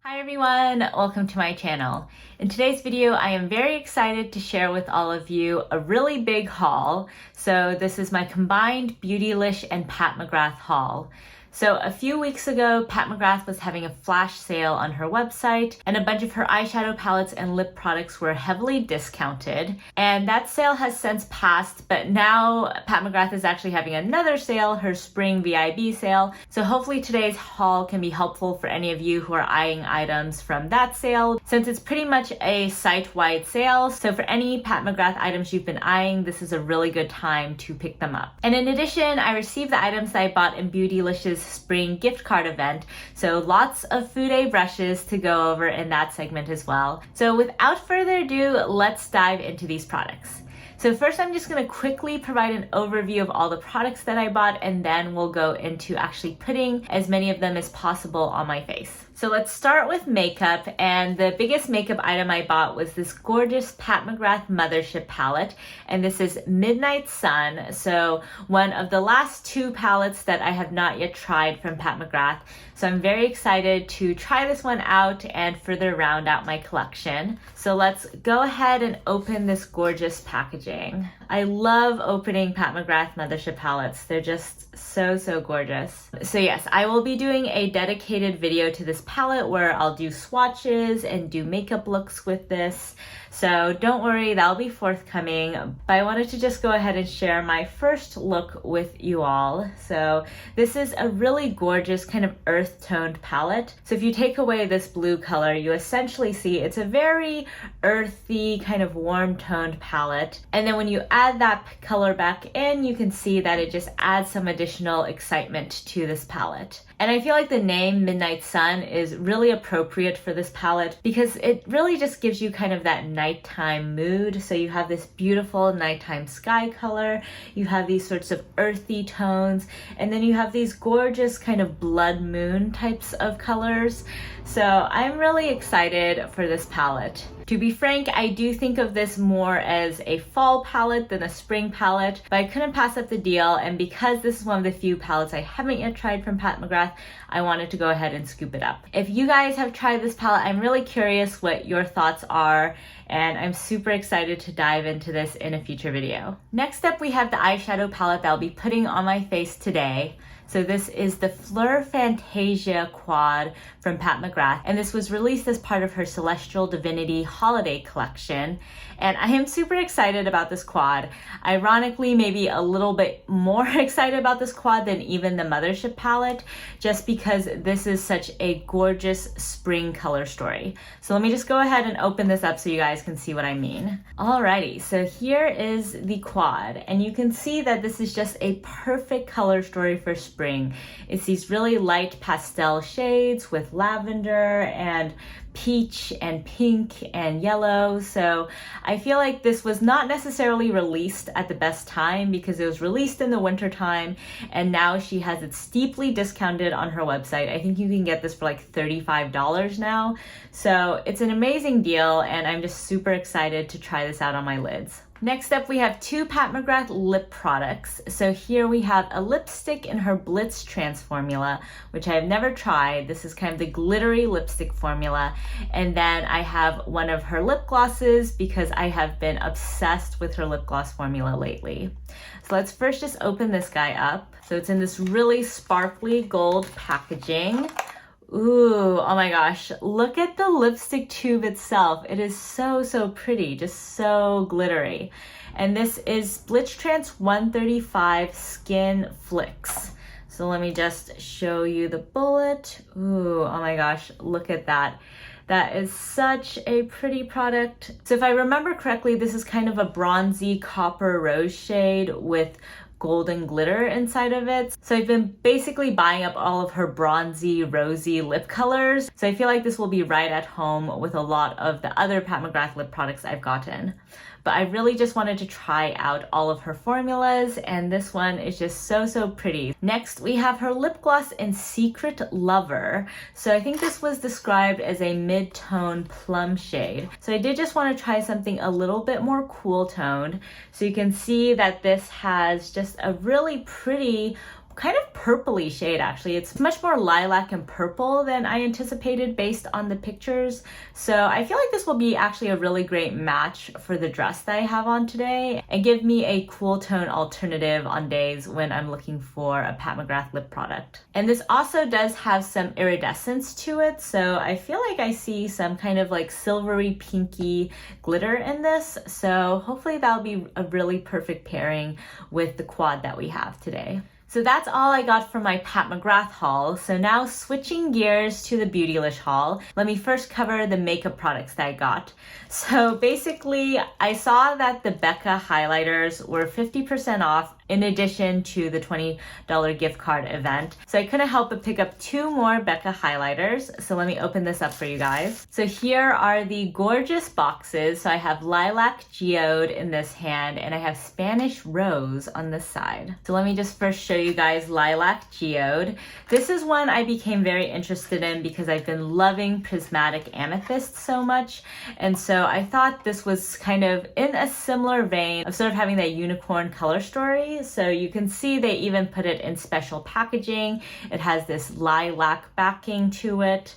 Hi everyone, welcome to my channel. In today's video, I am very excited to share with all of you a really big haul. So this is my combined Beautylish and Pat McGrath haul. So a few weeks ago, Pat McGrath was having a flash sale on her website, and a bunch of her eyeshadow palettes and lip products were heavily discounted. And that sale has since passed, but now Pat McGrath is actually having another sale, her spring VIB sale. So hopefully today's haul can be helpful for any of you who are eyeing items from that sale, since it's pretty much a site-wide sale. So for any Pat McGrath items you've been eyeing, this is a really good time to pick them up. And in addition, I received the items that I bought in Beautylish's spring gift card event, so lots of Fude brushes to go over in that segment as well. So without further ado, let's dive into these products. So first, I'm just going to quickly provide an overview of all the products that I bought, and then we'll go into actually putting as many of them as possible on my face. So let's start with makeup, and the biggest makeup item I bought was this gorgeous Pat McGrath Mothership palette, and this is Midnight Sun, so one of the last two palettes that I have not yet tried from Pat McGrath. So I'm very excited to try this one out and further round out my collection. So let's go ahead and open this gorgeous packaging. I love opening Pat McGrath Mothership palettes. They're just so gorgeous. So yes, I will be doing a dedicated video to this palette where I'll do swatches and do makeup looks with this. So don't worry, that'll be forthcoming. But I wanted to just go ahead and share my first look with you all. So this is a really gorgeous kind of earth toned palette. So if you take away this blue color, you essentially see it's a very earthy kind of warm toned palette. And then when you add that color back in, you can see that it just adds some additional excitement to this palette. And I feel like the name Midnight Sun is really appropriate for this palette because it really just gives you kind of that nighttime mood. So you have this beautiful nighttime sky color, you have these sorts of earthy tones, and then you have these gorgeous kind of blood moon types of colors. So I'm really excited for this palette. To be frank, I do think of this more as a fall palette than a spring palette, but I couldn't pass up the deal, and because this is one of the few palettes I haven't yet tried from Pat McGrath, I wanted to go ahead and scoop it up. If you guys have tried this palette, I'm really curious what your thoughts are, and I'm super excited to dive into this in a future video. Next up, we have the eyeshadow palette that I'll be putting on my face today. So this is the Fleur Fantasia Quad from Pat McGrath, and this was released as part of her Celestial Divinity holiday collection. And I am super excited about this quad. Ironically, maybe a little bit more excited about this quad than even the Mothership palette, just because this is such a gorgeous spring color story. So let me just go ahead and open this up so you guys can see what I mean. Alrighty, so here is the quad, and you can see that this is just a perfect color story for spring. It's these really light pastel shades with lavender and peach and pink and yellow. So I feel like this was not necessarily released at the best time because it was released in the winter time, and now she has it steeply discounted on her website. I think you can get this for like $35 now. So it's an amazing deal, and I'm just super excited to try this out on my lids. Next up, we have two Pat McGrath lip products. So here we have a lipstick in her Blitztrance formula, which I have never tried. This is kind of the glittery lipstick formula. And then I have one of her lip glosses because I have been obsessed with her lip gloss formula lately. So let's first just open this guy up. So it's in this really sparkly gold packaging. Ooh, oh my gosh, look at the lipstick tube itself. It is so pretty, just so glittery. And this is Blitztrance 135 Skin Flicks. So let me just show you the bullet. Ooh, oh my gosh, look at that. That is such a pretty product. So if I remember correctly, this is kind of a bronzy copper rose shade with golden glitter inside of it. So I've been basically buying up all of her bronzy, rosy lip colors. So I feel like this will be right at home with a lot of the other Pat McGrath lip products I've gotten. But I really just wanted to try out all of her formulas, and this one is just so pretty. Next, we have her lip gloss in Secret Lover. So I think this was described as a mid-tone plum shade. So I did just want to try something a little bit more cool toned. So you can see that this has just a really pretty kind of purpley shade actually. It's much more lilac and purple than I anticipated based on the pictures. So I feel like this will be actually a really great match for the dress that I have on today and give me a cool tone alternative on days when I'm looking for a Pat McGrath lip product. And this also does have some iridescence to it, so I feel like I see some kind of like silvery pinky glitter in this. So hopefully that'll be a really perfect pairing with the quad that we have today. So that's all I got from my Pat McGrath haul. So now switching gears to the Beautylish haul, let me first cover the makeup products that I got. So basically, I saw that the Becca Highlighters were 50% off in addition to the $20 gift card event. So I couldn't help but pick up 2 more Becca Highlighters. So let me open this up for you guys. So here are the gorgeous boxes. So I have Lilac Geode in this hand and I have Spanish Rose on this side. So let me just first show you guys Lilac Geode. This is one I became very interested in because I've been loving prismatic amethyst so much. And so I thought this was kind of in a similar vein of sort of having that unicorn color story. So you can see they even put it in special packaging. It has this lilac backing to it.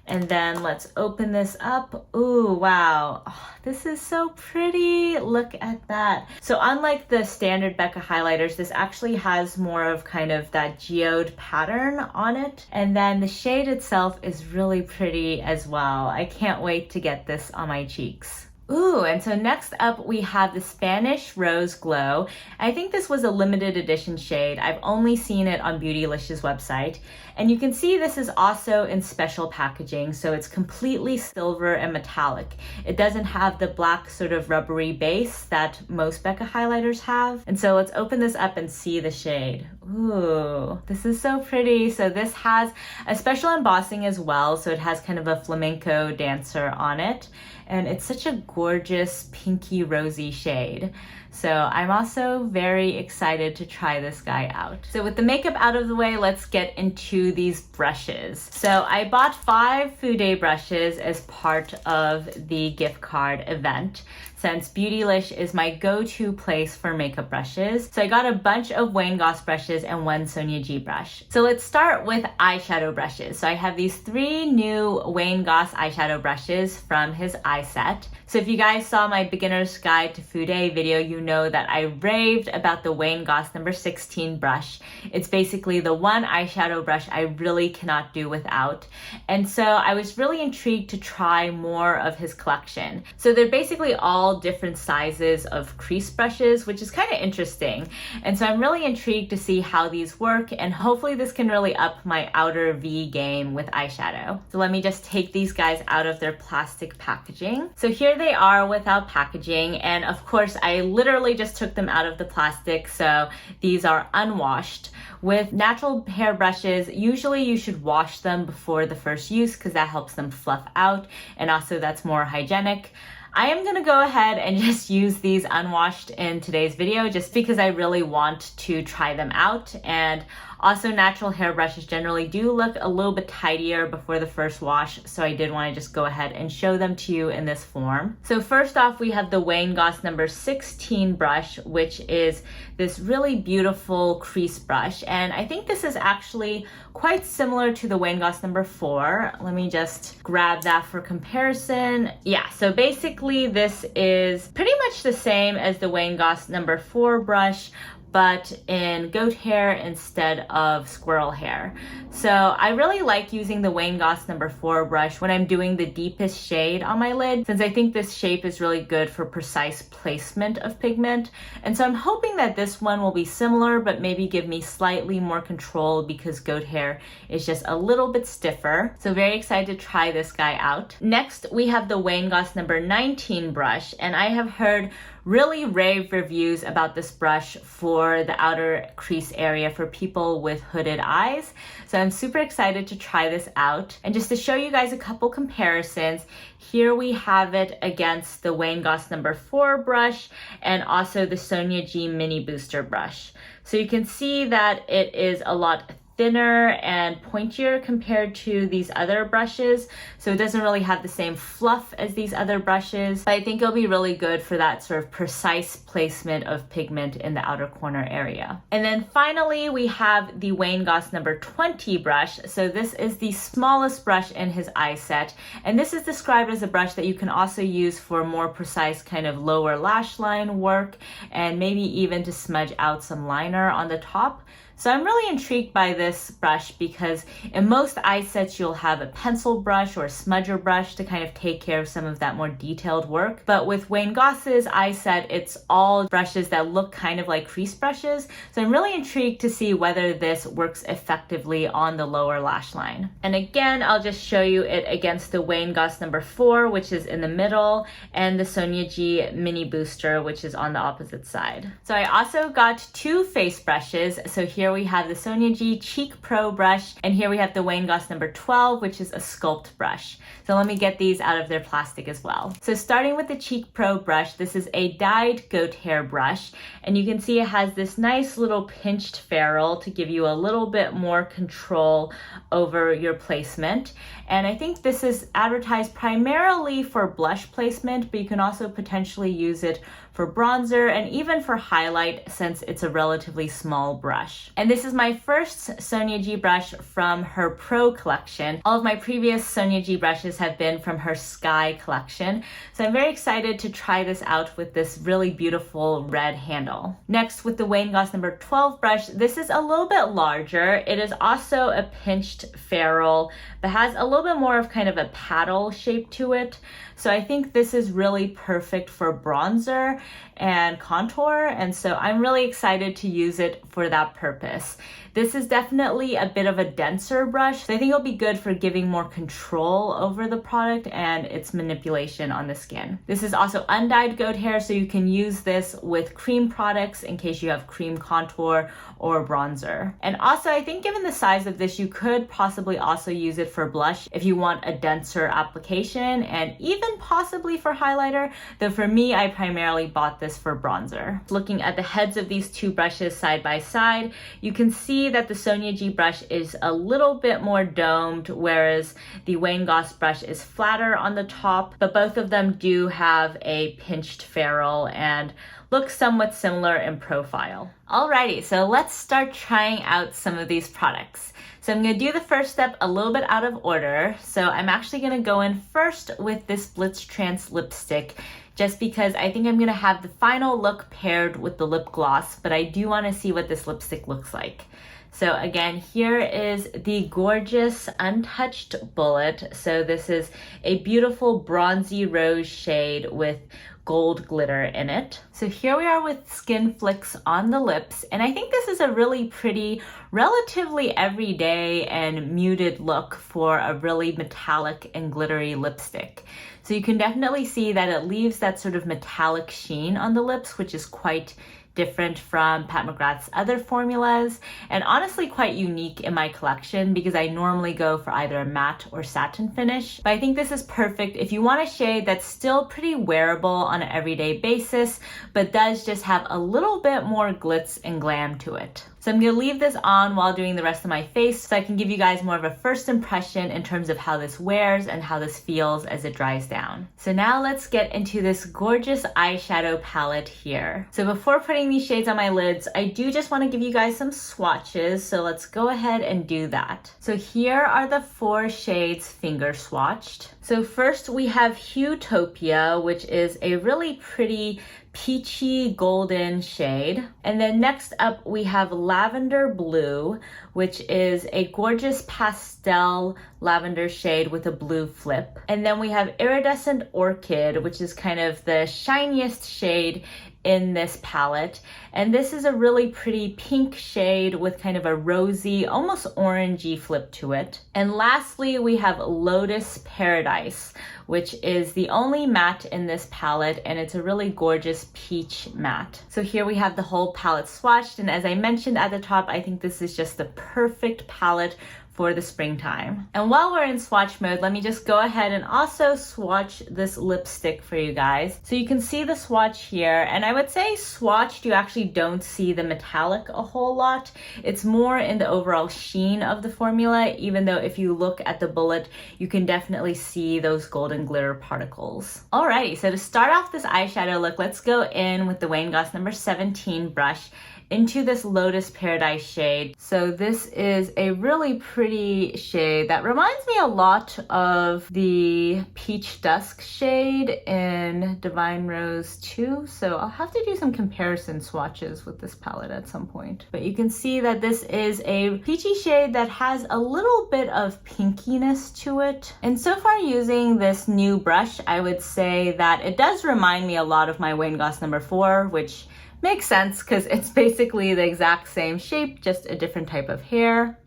And then let's open this up. Ooh, wow. Oh, this is so pretty. Look at that. So unlike the standard Becca highlighters, this actually has more of kind of that geode pattern on it. And then the shade itself is really pretty as well. I can't wait to get this on my cheeks. Ooh, and so next up we have the Spanish Rose Glow. I think this was a limited edition shade. I've only seen it on Beautylish's website. And you can see this is also in special packaging, so it's completely silver and metallic. It doesn't have the black sort of rubbery base that most Becca highlighters have. And so let's open this up and see the shade. Ooh, this is so pretty. So this has a special embossing as well, so it has kind of a flamenco dancer on it. And it's such a gorgeous pinky rosy shade. So I'm also very excited to try this guy out. So with the makeup out of the way, let's get into these brushes. So I bought 5 Fude brushes as part of the gift card event, since Beautylish is my go-to place for makeup brushes. So I got a bunch of Wayne Goss brushes and 1 Sonia G brush. So let's start with eyeshadow brushes. So I have these 3 new Wayne Goss eyeshadow brushes from his eye set. So if you guys saw my beginner's guide to Fude video, you know that I raved about the Wayne Goss number 16 brush. It's basically the one eyeshadow brush I really cannot do without. And so I was really intrigued to try more of his collection. So they're basically all different sizes of crease brushes, which is kind of interesting. And so I'm really intrigued to see how these work, and hopefully this can really up my outer V game with eyeshadow. So let me just take these guys out of their plastic packaging. So here they are without packaging, and of course I literally just took them out of the plastic, so these are unwashed. With natural hair brushes, usually you should wash them before the first use because that helps them fluff out, and also that's more hygienic. I am gonna go ahead and just use these unwashed in today's video just because I really want to try them out. And also natural hair brushes generally do look a little bit tidier before the first wash, so I did want to just go ahead and show them to you in this form. So first off, we have the Wayne Goss number 16 brush, which is this really beautiful crease brush. And I think this is actually quite similar to the Wayne Goss number 4. Let me just grab that for comparison. Yeah, so basically this is pretty much the same as the Wayne Goss number 4 brush, but in goat hair instead of squirrel hair. So I really like using the Wayne Goss number 4 brush when I'm doing the deepest shade on my lid, since I think this shape is really good for precise placement of pigment. And so I'm hoping that this one will be similar, but maybe give me slightly more control because goat hair is just a little bit stiffer. So very excited to try this guy out. Next, we have the Wayne Goss number 19 brush, and I have heard really rave reviews about this brush for the outer crease area for people with hooded eyes. So I'm super excited to try this out. And just to show you guys a couple comparisons, here we have it against the Wayne Goss number 4 brush and also the Sonia G Mini Booster brush. So you can see that it is a lot thinner and pointier compared to these other brushes, so it doesn't really have the same fluff as these other brushes, but I think it'll be really good for that sort of precise placement of pigment in the outer corner area. And then finally we have the Wayne Goss number 20 brush. So this is the smallest brush in his eye set, and this is described as a brush that you can also use for more precise kind of lower lash line work and maybe even to smudge out some liner on the top. So I'm really intrigued by this brush because in most eye sets you'll have a pencil brush or a smudger brush to kind of take care of some of that more detailed work. But with Wayne Goss's eye set, it's all brushes that look kind of like crease brushes. So I'm really intrigued to see whether this works effectively on the lower lash line. And again, I'll just show you it against the Wayne Goss number 4, which is in the middle, and the Sonia G Mini Booster, which is on the opposite side. So I also got 2 face brushes. So here we have the Sonia G Cheek Pro brush, and here we have the Wayne Goss number 12, which is a sculpt brush. So let me get these out of their plastic as well. So starting with the Cheek Pro brush, this is a dyed goat hair brush, and you can see it has this nice little pinched ferrule to give you a little bit more control over your placement. And I think this is advertised primarily for blush placement, but you can also potentially use it for bronzer and even for highlight since it's a relatively small brush. And this is my first Sonia G brush from her Pro collection. All of my previous Sonia G brushes have been from her Sky collection. So I'm very excited to try this out with this really beautiful red handle. Next, with the Wayne Goss number 12 brush, this is a little bit larger. It is also a pinched ferrule, but has a little bit more of kind of a paddle shape to it. So I think this is really perfect for bronzer and contour, and so I'm really excited to use it for that purpose. This is definitely a bit of a denser brush, so I think it'll be good for giving more control over the product and its manipulation on the skin. This is also undyed goat hair, so you can use this with cream products in case you have cream contour or bronzer. And also, I think given the size of this, you could possibly also use it for blush if you want a denser application, and even possibly for highlighter, though for me, I primarily bought this for bronzer. Looking at the heads of these 2 brushes side by side, you can see that the Sonia G brush is a little bit more domed, whereas the Wayne Goss brush is flatter on the top, but both of them do have a pinched ferrule and look somewhat similar in profile. Alrighty, so let's start trying out some of these products. So I'm going to do the first step a little bit out of order. So I'm actually going to go in first with this Blitztrance lipstick, just because I think I'm going to have the final look paired with the lip gloss, but I do want to see what this lipstick looks like. So again, here is the gorgeous Untouched Bullet. So this is a beautiful bronzy rose shade with gold glitter in it. So here we are with Skin Flicks on the lips, and I think this is a really pretty, relatively everyday and muted look for a really metallic and glittery lipstick. So you can definitely see that it leaves that sort of metallic sheen on the lips, which is quite different from Pat McGrath's other formulas, and honestly quite unique in my collection because I normally go for either a matte or satin finish. But I think this is perfect if you want a shade that's still pretty wearable on an everyday basis, but does just have a little bit more glitz and glam to it. So I'm going to leave this on while doing the rest of my face so I can give you guys more of a first impression in terms of how this wears and how this feels as it dries down. So now let's get into this gorgeous eyeshadow palette here. So before putting these shades on my lids, I do just want to give you guys some swatches, so let's go ahead and do that. So here are the 4 shades finger swatched. So first we have Hutopia, which is a really pretty peachy golden shade. And then next up we have Lavender Blue, which is a gorgeous pastel lavender shade with a blue flip. And then we have Iridescent Orchid, which is kind of the shiniest shade in this palette, and this is a really pretty pink shade with kind of a rosy, almost orangey flip to it. And lastly, we have Lotus Paradise, which is the only matte in this palette, and it's a really gorgeous peach matte. So here we have the whole palette swatched, and as I mentioned at the top, I think this is just the perfect palette for the springtime. And while we're in swatch mode, let me just go ahead and also swatch this lipstick for you guys. So you can see the swatch here, and I would say swatched, you actually don't see the metallic a whole lot. It's more in the overall sheen of the formula, even though if you look at the bullet, you can definitely see those golden glitter particles. Alrighty, so to start off this eyeshadow look, let's go in with the Wayne Goss number 17 brush into this Lotus Paradise shade. So this is a really pretty shade that reminds me a lot of the Peach Dusk shade in Divine Rose 2. So I'll have to do some comparison swatches with this palette at some point. But you can see that this is a peachy shade that has a little bit of pinkiness to it. And so far using this new brush, I would say that it does remind me a lot of my Wayne Goss number 4, which makes sense because it's basically the exact same shape, just a different type of hair.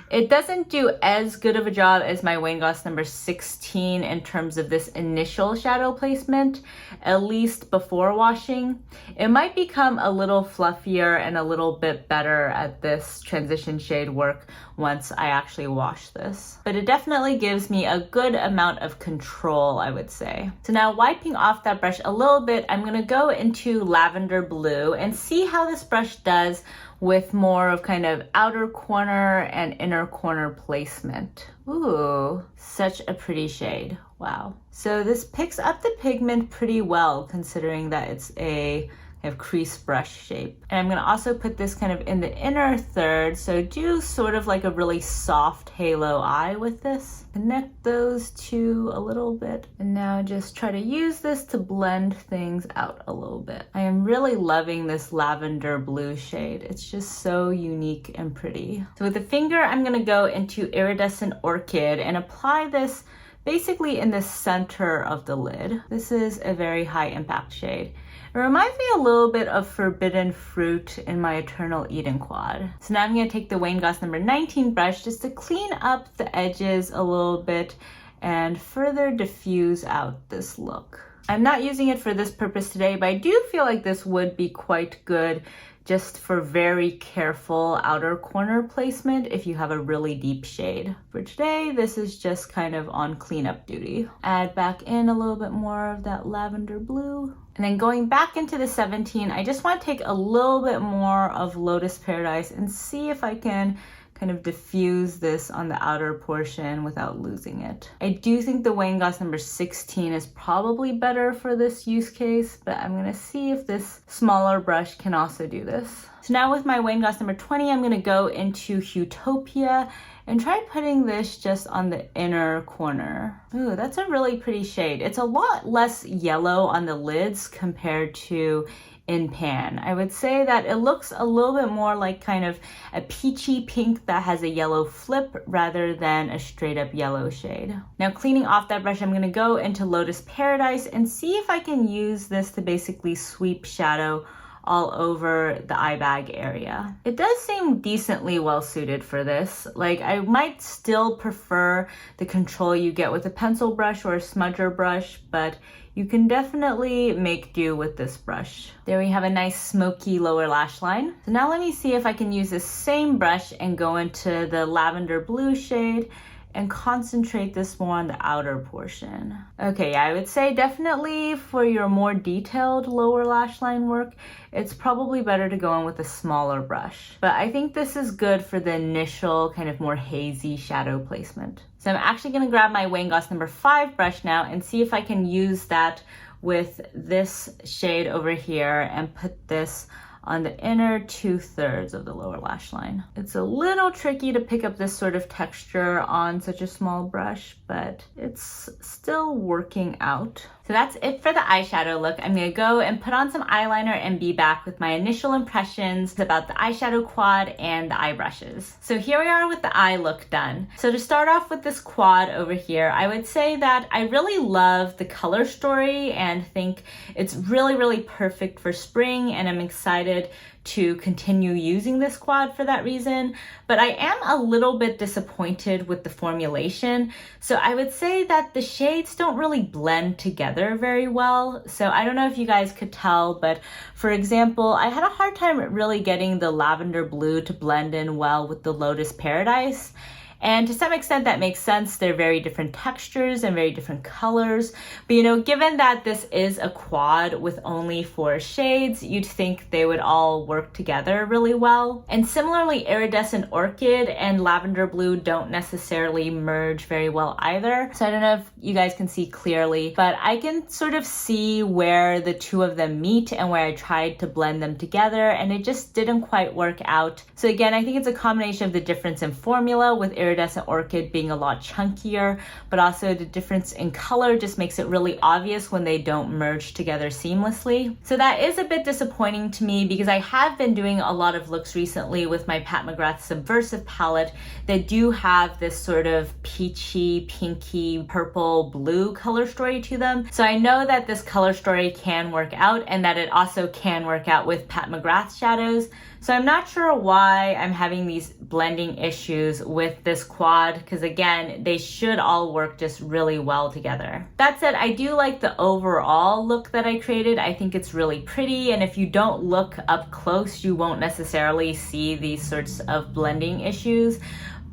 It doesn't do as good of a job as my Wayne Goss number 16 in terms of this initial shadow placement, at least before washing. It might become a little fluffier and a little bit better at this transition shade work once I actually wash this. But it definitely gives me a good amount of control, I would say. So now wiping off that brush a little bit, I'm gonna go into Lavender Blue and see how this brush does with more of kind of outer corner and inner corner placement. Ooh, such a pretty shade. Wow. So this picks up the pigment pretty well considering that it's a kind of crease brush shape. And I'm gonna also put this kind of in the inner third, so do sort of like a really soft halo eye with this. Connect those two a little bit, and now just try to use this to blend things out a little bit. I am really loving this Lavender Blue shade. It's just so unique and pretty. So with the finger, I'm gonna go into Iridescent Orchid and apply this basically in the center of the lid. This is a very high impact shade. It reminds me a little bit of Forbidden Fruit in my Eternal Eden Quad. So now I'm going to take the Wayne Goss number 19 brush just to clean up the edges a little bit and further diffuse out this look. I'm not using it for this purpose today, but I do feel like this would be quite good just for very careful outer corner placement if you have a really deep shade. For today, this is just kind of on cleanup duty. Add back in a little bit more of that Lavender Blue. And then going back into the 17, I just want to take a little bit more of Lotus Paradise and see if I can kind of diffuse this on the outer portion without losing it. I do think the Wayne Goss number 16 is probably better for this use case, but I'm gonna see if this smaller brush can also do this. So now with my Wayne Goss number 20, I'm gonna go into Utopia and try putting this just on the inner corner. Ooh, that's a really pretty shade. It's a lot less yellow on the lids compared to in pan. I would say that it looks a little bit more like kind of a peachy pink that has a yellow flip rather than a straight up yellow shade. Now cleaning off that brush, I'm gonna go into Lotus Paradise and see if I can use this to basically sweep shadow all over the eye bag area. It does seem decently well suited for this. Like, I might still prefer the control you get with a pencil brush or a smudger brush, but you can definitely make do with this brush. There we have a nice smoky lower lash line. So now let me see if I can use this same brush and go into the Lavender Blue shade and concentrate this more on the outer portion. Okay, I would say definitely for your more detailed lower lash line work, it's probably better to go in with a smaller brush. But I think this is good for the initial kind of more hazy shadow placement. So I'm actually gonna grab my Wayne Goss number 5 brush now and see if I can use that with this shade over here and put this on the inner 2/3 of the lower lash line. It's a little tricky to pick up this sort of texture on such a small brush, but it's still working out. So that's it for the eyeshadow look. I'm gonna go and put on some eyeliner and be back with my initial impressions about the eyeshadow quad and the eye brushes. So here we are with the eye look done. So to start off with this quad over here, I would say that I really love the color story and think it's really, really perfect for spring, and I'm excited to continue using this quad for that reason, but I am a little bit disappointed with the formulation. So I would say that the shades don't really blend together very well. So I don't know if you guys could tell, but for example, I had a hard time really getting the Lavender Blue to blend in well with the Lotus Paradise. And to some extent that makes sense. They're very different textures and very different colors. But you know, given that this is a quad with only 4 shades, you'd think they would all work together really well. And similarly, Iridescent Orchid and Lavender Blue don't necessarily merge very well either. So I don't know if you guys can see clearly, but I can sort of see where the two of them meet and where I tried to blend them together, and it just didn't quite work out. So again, I think it's a combination of the difference in formula, with Iridescent Orchid being a lot chunkier, but also the difference in color just makes it really obvious when they don't merge together seamlessly. So that is a bit disappointing to me, because I have been doing a lot of looks recently with my Pat McGrath Subversive palette that do have this sort of peachy, pinky, purple, blue color story to them. So I know that this color story can work out, and that it also can work out with Pat McGrath shadows. So I'm not sure why I'm having these blending issues with this quad, because again, they should all work just really well together. That said, I do like the overall look that I created. I think it's really pretty, and if you don't look up close, you won't necessarily see these sorts of blending issues.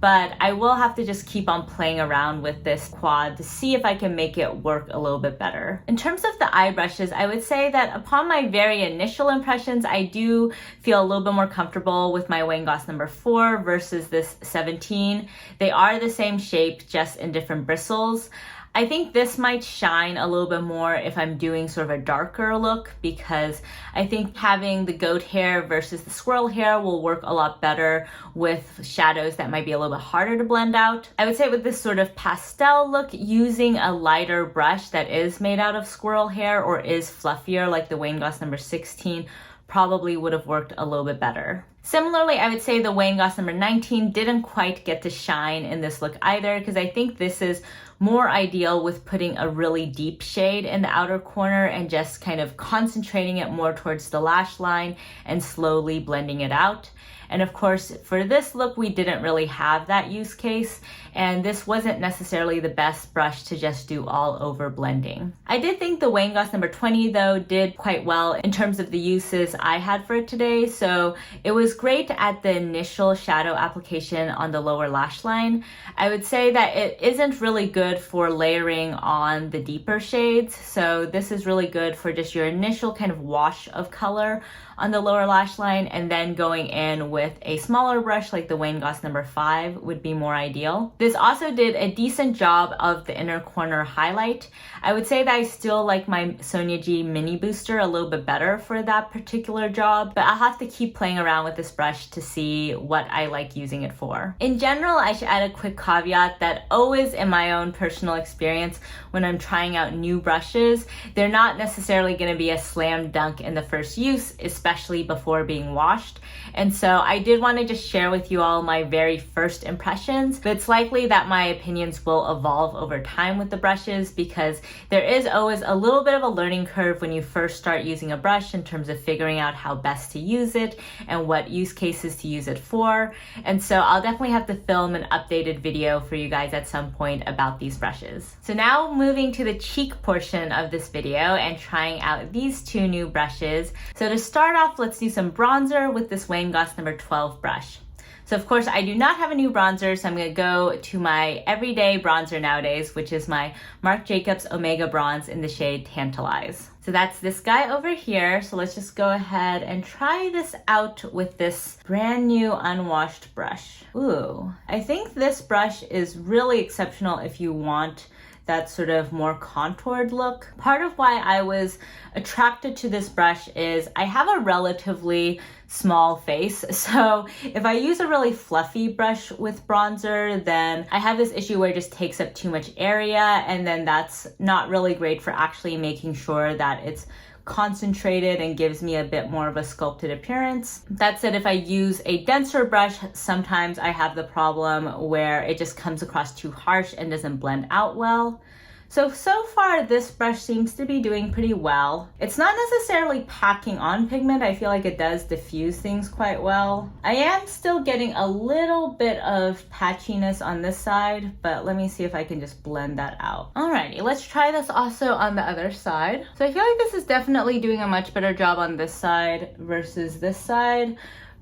But I will have to just keep on playing around with this quad to see if I can make it work a little bit better. In terms of the eye brushes, I would say that upon my very initial impressions, I do feel a little bit more comfortable with my Wayne Goss number 4 versus this 17. They are the same shape, just in different bristles. I think this might shine a little bit more if I'm doing sort of a darker look, because I think having the goat hair versus the squirrel hair will work a lot better with shadows that might be a little bit harder to blend out. I would say with this sort of pastel look, using a lighter brush that is made out of squirrel hair or is fluffier like the Wayne Goss number 16 probably would have worked a little bit better. Similarly, I would say the Wayne Goss number 19 didn't quite get to shine in this look either, because I think this is more ideal with putting a really deep shade in the outer corner and just kind of concentrating it more towards the lash line and slowly blending it out. And of course, for this look, we didn't really have that use case, and this wasn't necessarily the best brush to just do all over blending. I did think the Wayne Goss number 20 though did quite well in terms of the uses I had for it today. So it was great at the initial shadow application on the lower lash line. I would say that it isn't really good for layering on the deeper shades. So this is really good for just your initial kind of wash of color on the lower lash line, and then going in with a smaller brush like the Wayne Goss number 5 would be more ideal. This also did a decent job of the inner corner highlight. I would say that I still like my Sonia G mini booster a little bit better for that particular job, but I'll have to keep playing around with this brush to see what I like using it for. In general, I should add a quick caveat that always in my own personal experience, when I'm trying out new brushes, they're not necessarily going to be a slam dunk in the first use, especially before being washed. And so I did want to just share with you all my very first impressions, but it's likely that my opinions will evolve over time with the brushes, because there is always a little bit of a learning curve when you first start using a brush in terms of figuring out how best to use it and what use cases to use it for. And so I'll definitely have to film an updated video for you guys at some point about these brushes. So now moving to the cheek portion of this video and trying out these two new brushes. So to start off, let's do some bronzer with this Wayne Goss number 12 brush. So of course I do not have a new bronzer, so I'm going to go to my everyday bronzer nowadays, which is my Marc Jacobs Omega Bronze in the shade Tantalize. So that's this guy over here. So let's just go ahead and try this out with this brand new unwashed brush. Ooh, I think this brush is really exceptional if you want that sort of more contoured look. Part of why I was attracted to this brush is I have a relatively small face. So if I use a really fluffy brush with bronzer, then I have this issue where it just takes up too much area, and then that's not really great for actually making sure that it's concentrated and gives me a bit more of a sculpted appearance. That said, if I use a denser brush, sometimes I have the problem where it just comes across too harsh and doesn't blend out well. So far this brush seems to be doing pretty well. It's not necessarily packing on pigment. I feel like it does diffuse things quite well. I am still getting a little bit of patchiness on this side, but let me see if I can just blend that out. Alrighty, let's try this also on the other side. So I feel like this is definitely doing a much better job on this side versus this side.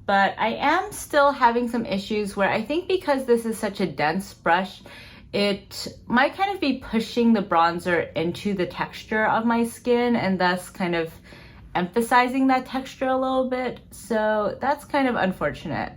but I am still having some issues where I think because this is such a dense brush, it might kind of be pushing the bronzer into the texture of my skin and thus kind of emphasizing that texture a little bit. So that's kind of unfortunate.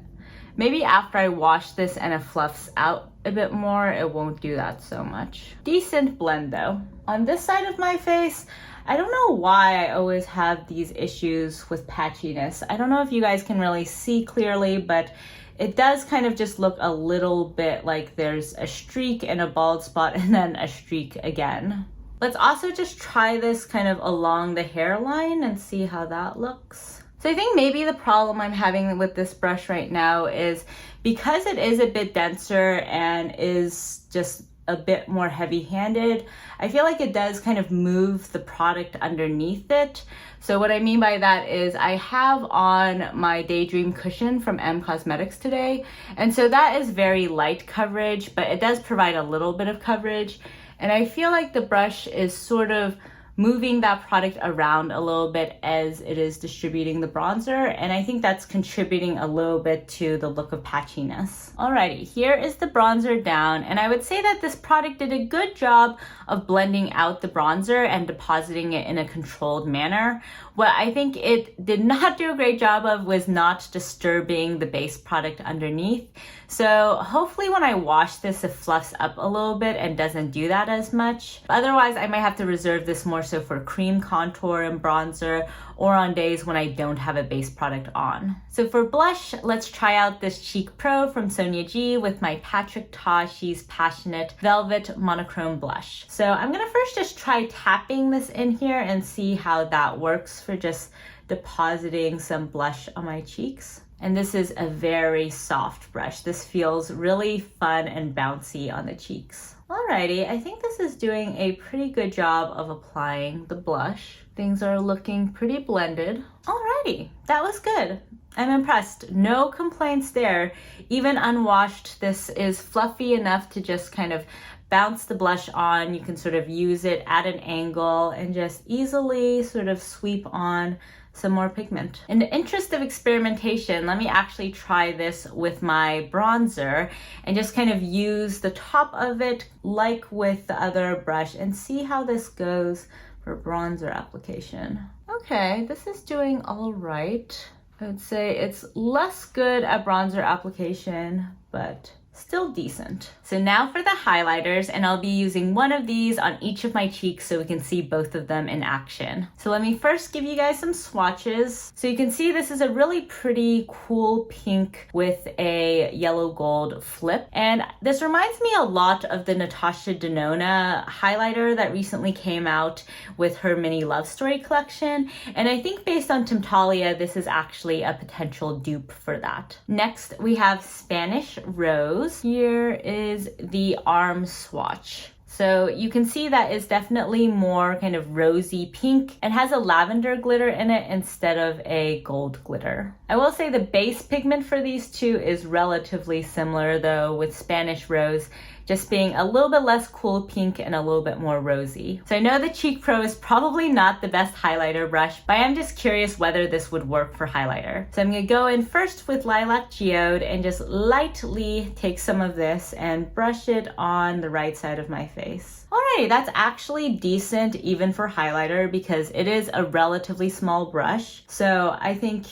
Maybe after I wash this and it fluffs out a bit more, it won't do that so much. Decent blend though. On this side of my face, I don't know why I always have these issues with patchiness. I don't know if you guys can really see clearly, but it does kind of just look a little bit like there's a streak and a bald spot and then a streak again. Let's also just try this kind of along the hairline and see how that looks. So I think maybe the problem I'm having with this brush right now is because it is a bit denser and is just a bit more heavy-handed, I feel like it does kind of move the product underneath it. So what I mean by that is I have on my Daydream cushion from M Cosmetics today, and so that is very light coverage, but it does provide a little bit of coverage, and I feel like the brush is sort of moving that product around a little bit as it is distributing the bronzer, and I think that's contributing a little bit to the look of patchiness. Alrighty, here is the bronzer down, and I would say that this product did a good job of blending out the bronzer and depositing it in a controlled manner. What I think it did not do a great job of was not disturbing the base product underneath. So hopefully when I wash this, it fluffs up a little bit and doesn't do that as much. Otherwise, I might have to reserve this more so for cream contour and bronzer, or on days when I don't have a base product on. So for blush, let's try out this Cheek Pro from Sonia G with my Patrick Ta She's Passionate Velvet Monochrome Blush. So I'm gonna first just try tapping this in here and see how that works for just depositing some blush on my cheeks. And this is a very soft brush. This feels really fun and bouncy on the cheeks. Alrighty, I think this is doing a pretty good job of applying the blush. Things are looking pretty blended. Alrighty, that was good. I'm impressed. No complaints there. Even unwashed, this is fluffy enough to just kind of bounce the blush on. You can sort of use it at an angle and just easily sort of sweep on some more pigment. In the interest of experimentation, let me actually try this with my bronzer and just kind of use the top of it like with the other brush and see how this goes for bronzer application. Okay, this is doing all right. I would say it's less good at bronzer application, but still decent. So now for the highlighters, and I'll be using one of these on each of my cheeks so we can see both of them in action. So let me first give you guys some swatches. So you can see this is a really pretty cool pink with a yellow gold flip. And this reminds me a lot of the Natasha Denona highlighter that recently came out with her mini love story collection. And I think based on Timtalia, this is actually a potential dupe for that. Next, we have Spanish Rose. Here is the arm swatch. So you can see that it's definitely more kind of rosy pink and has a lavender glitter in it instead of a gold glitter. I will say the base pigment for these two is relatively similar though, with Spanish Rose just being a little bit less cool pink and a little bit more rosy. So I know the Cheek Pro is probably not the best highlighter brush, but I'm just curious whether this would work for highlighter. So I'm gonna go in first with Lilac Geode and just lightly take some of this and brush it on the right side of my face. Alrighty, that's actually decent even for highlighter because it is a relatively small brush. So I think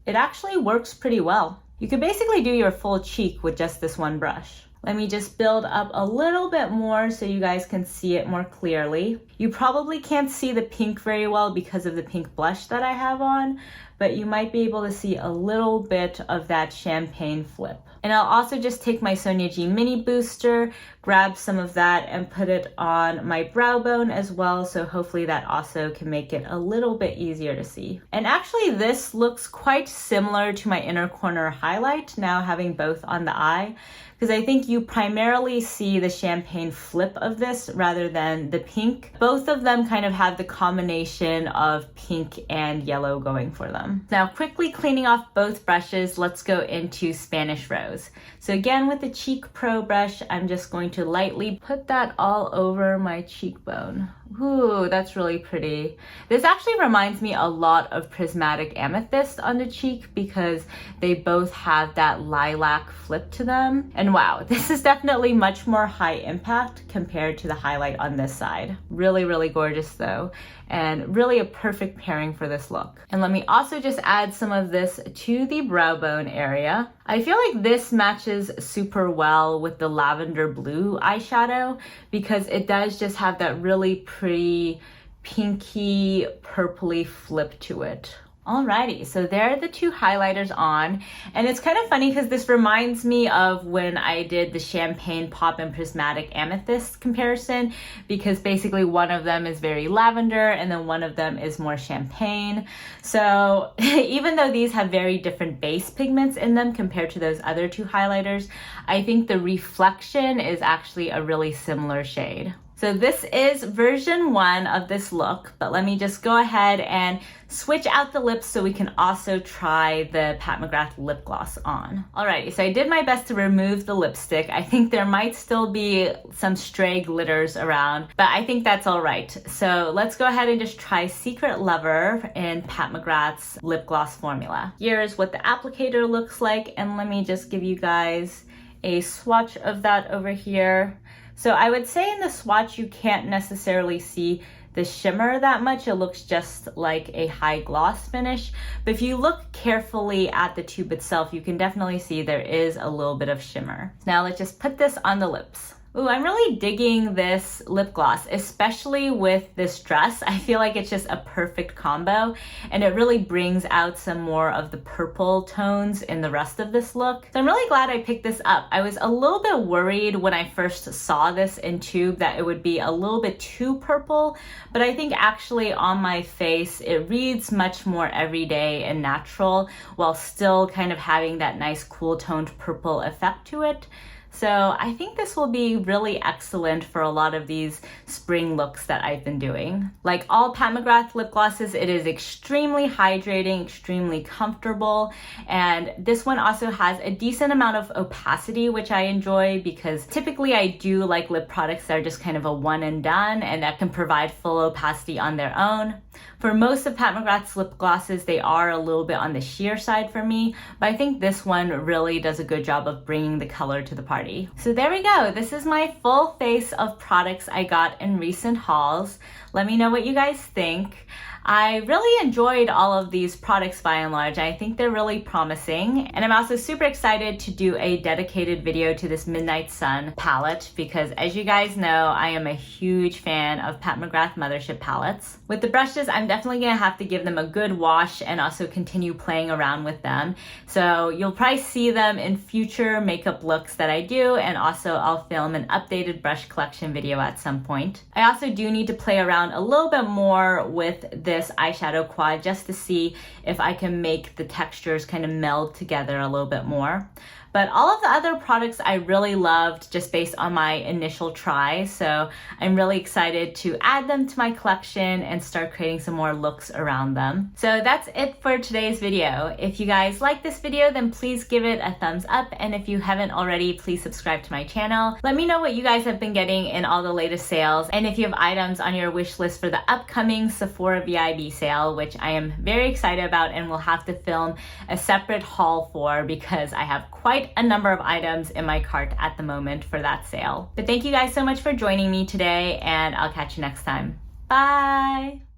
it actually works pretty well. You could basically do your full cheek with just this one brush. Let me just build up a little bit more so you guys can see it more clearly. You probably can't see the pink very well because of the pink blush that I have on, but you might be able to see a little bit of that champagne flip. And I'll also just take my Sonia G Mini Booster, grab some of that and put it on my brow bone as well, so hopefully that also can make it a little bit easier to see. And actually this looks quite similar to my inner corner highlight, now having both on the eye, because I think you primarily see the champagne flip of this rather than the pink. Both of them kind of have the combination of pink and yellow going for them. Now quickly cleaning off both brushes, let's go into Spanish Rose. eyeshadows. So again, with the Cheek Pro brush, I'm just going to lightly put that all over my cheekbone. Ooh, that's really pretty. This actually reminds me a lot of Prismatic Amethyst on the cheek because they both have that lilac flip to them. And wow, this is definitely much more high impact compared to the highlight on this side. Really, really gorgeous though, and really a perfect pairing for this look. And let me also just add some of this to the brow bone area. I feel like this matches super well with the lavender blue eyeshadow because it does just have that really pretty pinky purpley flip to it. Alrighty, so there are the two highlighters on, and it's kind of funny because this reminds me of when I did the Champagne Pop and Prismatic Amethyst comparison, because basically one of them is very lavender and then one of them is more champagne. So even though these have very different base pigments in them compared to those other two highlighters, I think the reflection is actually a really similar shade. So this is version 1 of this look, but let me just go ahead and switch out the lips so we can also try the Pat McGrath lip gloss on. Alrighty, so I did my best to remove the lipstick. I think there might still be some stray glitters around, but I think that's all right. So let's go ahead and just try Secret Lover in Pat McGrath's lip gloss formula. Here's what the applicator looks like, and let me just give you guys a swatch of that over here. So I would say in the swatch, you can't necessarily see the shimmer that much. It looks just like a high gloss finish. But if you look carefully at the tube itself, you can definitely see there is a little bit of shimmer. Now let's just put this on the lips. Ooh, I'm really digging this lip gloss, especially with this dress. I feel like it's just a perfect combo, and it really brings out some more of the purple tones in the rest of this look. So I'm really glad I picked this up. I was a little bit worried when I first saw this in tube that it would be a little bit too purple, but I think actually on my face, it reads much more everyday and natural while still kind of having that nice cool toned purple effect to it. So I think this will be really excellent for a lot of these spring looks that I've been doing. Like all Pat McGrath lip glosses, it is extremely hydrating, extremely comfortable. And this one also has a decent amount of opacity, which I enjoy because typically I do like lip products that are just kind of a one and done and that can provide full opacity on their own. For most of Pat McGrath's lip glosses, they are a little bit on the sheer side for me, but I think this one really does a good job of bringing the color to the party. So there we go. This is my full face of products I got in recent hauls. Let me know what you guys think. I really enjoyed all of these products by and large. I think they're really promising. And I'm also super excited to do a dedicated video to this Midnight Sun palette because as you guys know, I am a huge fan of Pat McGrath Mothership palettes. With the brushes, I'm definitely gonna have to give them a good wash and also continue playing around with them. So you'll probably see them in future makeup looks that I do, and also I'll film an updated brush collection video at some point. I also do need to play around a little bit more with this eyeshadow quad just to see if I can make the textures kind of meld together a little bit more. But all of the other products I really loved just based on my initial try, so I'm really excited to add them to my collection and start creating some more looks around them. So that's it for today's video. If you guys like this video, then please give it a thumbs up, and if you haven't already, please subscribe to my channel. Let me know what you guys have been getting in all the latest sales, and if you have items on your wish list for the upcoming Sephora VIB sale, which I am very excited about and will have to film a separate haul for because I have quite a number of items in my cart at the moment for that sale. But thank you guys so much for joining me today, and I'll catch you next time. Bye!